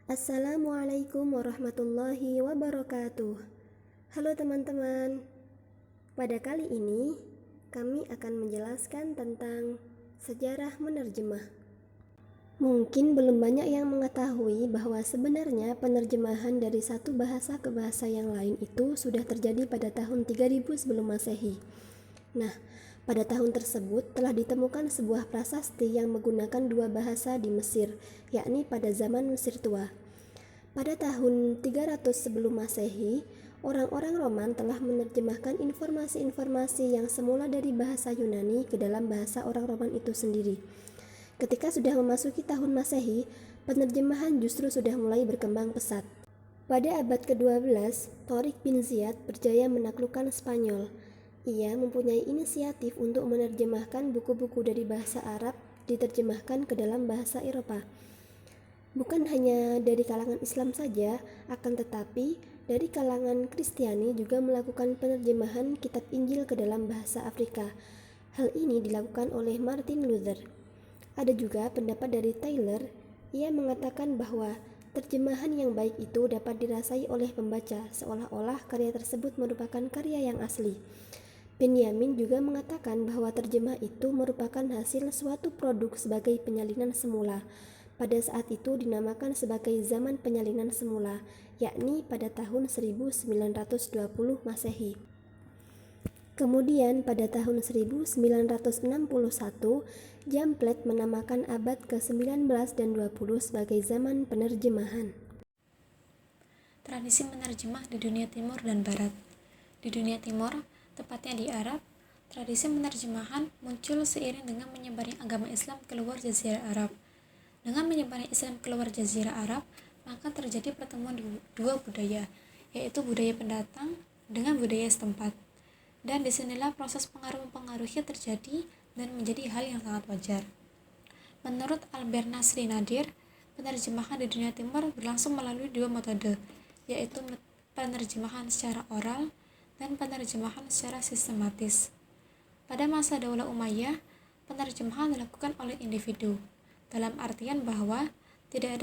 Assalamualaikum warahmatullahi wabarakatuh. Halo teman-teman. Pada kali ini kami akan menjelaskan tentang sejarah menerjemah. Mungkin belum banyak yang mengetahui bahwa sebenarnya penerjemahan dari satu bahasa ke bahasa yang lain itu sudah terjadi pada tahun 3000 sebelum Masehi. Nah, pada tahun tersebut telah ditemukan sebuah prasasti yang menggunakan dua bahasa di Mesir, yakni pada zaman Mesir tua. Pada tahun 300 sebelum Masehi, orang-orang Roman telah menerjemahkan informasi-informasi yang semula dari bahasa Yunani ke dalam bahasa orang Roman itu sendiri. Ketika sudah memasuki tahun Masehi, penerjemahan justru sudah mulai berkembang pesat. Pada abad ke-12, Torik bin Ziyad berjaya menaklukkan Spanyol. Ia mempunyai inisiatif untuk menerjemahkan buku-buku dari bahasa Arab diterjemahkan ke dalam bahasa Eropa. Bukan hanya dari kalangan Islam saja, akan tetapi dari kalangan Kristiani juga melakukan penerjemahan kitab Injil ke dalam bahasa Afrika. Hal ini dilakukan oleh Martin Luther. Ada juga pendapat dari Taylor. Ia mengatakan bahwa terjemahan yang baik itu dapat dirasai oleh pembaca, seolah-olah karya tersebut merupakan karya yang asli. Benjamin juga mengatakan bahwa terjemah itu merupakan hasil suatu produk sebagai penyalinan semula. Pada saat itu dinamakan sebagai zaman penyalinan semula, yakni pada tahun 1920 Masehi. Kemudian pada tahun 1961, Jamplet menamakan abad ke-19 dan 20 sebagai zaman penerjemahan. Tradisi menerjemah di dunia timur dan barat. Di dunia timur, tepatnya di Arab, tradisi menerjemahan muncul seiring dengan menyebarnya agama Islam keluar Jazirah Arab. Dengan menyebarnya Islam keluar Jazirah Arab, maka terjadi pertemuan dua budaya, yaitu budaya pendatang dengan budaya setempat. Dan disinilah proses pengaruh-mempengaruhi terjadi dan menjadi hal yang sangat wajar. Menurut Albert Nasri Nadir, penerjemahan di dunia timur berlangsung melalui dua metode, yaitu penerjemahan secara oral dan penerjemahan secara sistematis. Pada masa Daulah Umayyah, penerjemahan dilakukan oleh individu, dalam artian bahwa tidak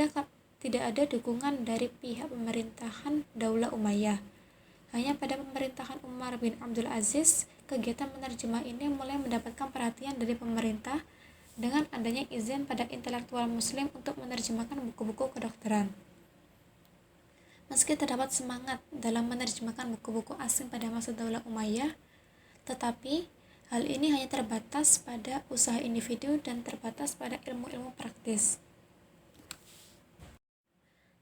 ada dukungan dari pihak pemerintahan Daulah Umayyah. Hanya pada pemerintahan Umar bin Abdul Aziz, kegiatan menerjemah ini mulai mendapatkan perhatian dari pemerintah dengan adanya izin pada intelektual muslim untuk menerjemahkan buku-buku kedokteran. Meski terdapat semangat dalam menerjemahkan buku-buku asing pada masa Daulah Umayyah, tetapi hal ini hanya terbatas pada usaha individu dan terbatas pada ilmu-ilmu praktis.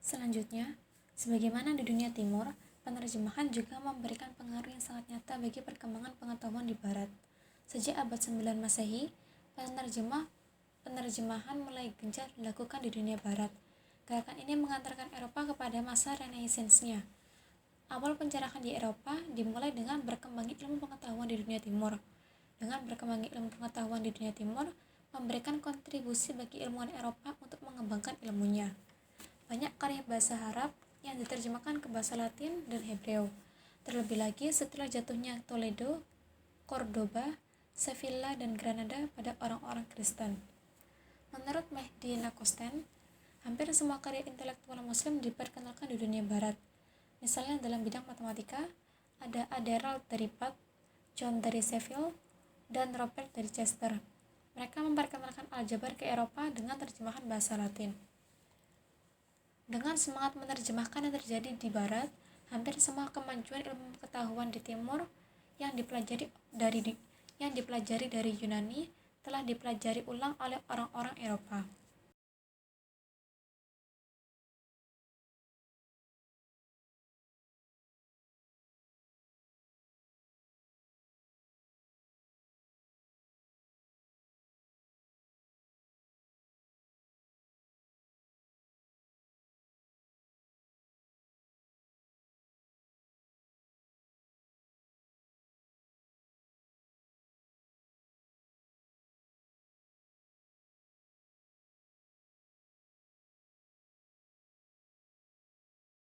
Selanjutnya, sebagaimana di dunia timur, penerjemahan juga memberikan pengaruh yang sangat nyata bagi perkembangan pengetahuan di barat. Sejak abad 9 Masehi, penerjemahan mulai gencar dilakukan di dunia barat. Gerakan ini mengantarkan Eropa kepada masa Renaissance-nya. Awal pencerahan di Eropa dimulai dengan berkembangnya ilmu pengetahuan di dunia timur. Dengan berkembangnya ilmu pengetahuan di dunia timur, memberikan kontribusi bagi ilmuwan Eropa untuk mengembangkan ilmunya. Banyak karya bahasa Arab yang diterjemahkan ke bahasa Latin dan Hebreo. Terlebih lagi setelah jatuhnya Toledo, Cordoba, Sevilla, dan Granada pada orang-orang Kristen. Menurut Mehdi Nakosten, hampir semua karya intelektual muslim diperkenalkan di dunia barat. Misalnya dalam bidang matematika, ada Aderald dari Bath, John dari Sheffield, dan Robert dari Chester. Mereka memperkenalkan aljabar ke Eropa dengan terjemahan bahasa Latin. Dengan semangat menerjemahkan yang terjadi di barat, hampir semua kemajuan ilmu pengetahuan di timur yang dipelajari dari Yunani telah dipelajari ulang oleh orang-orang Eropa.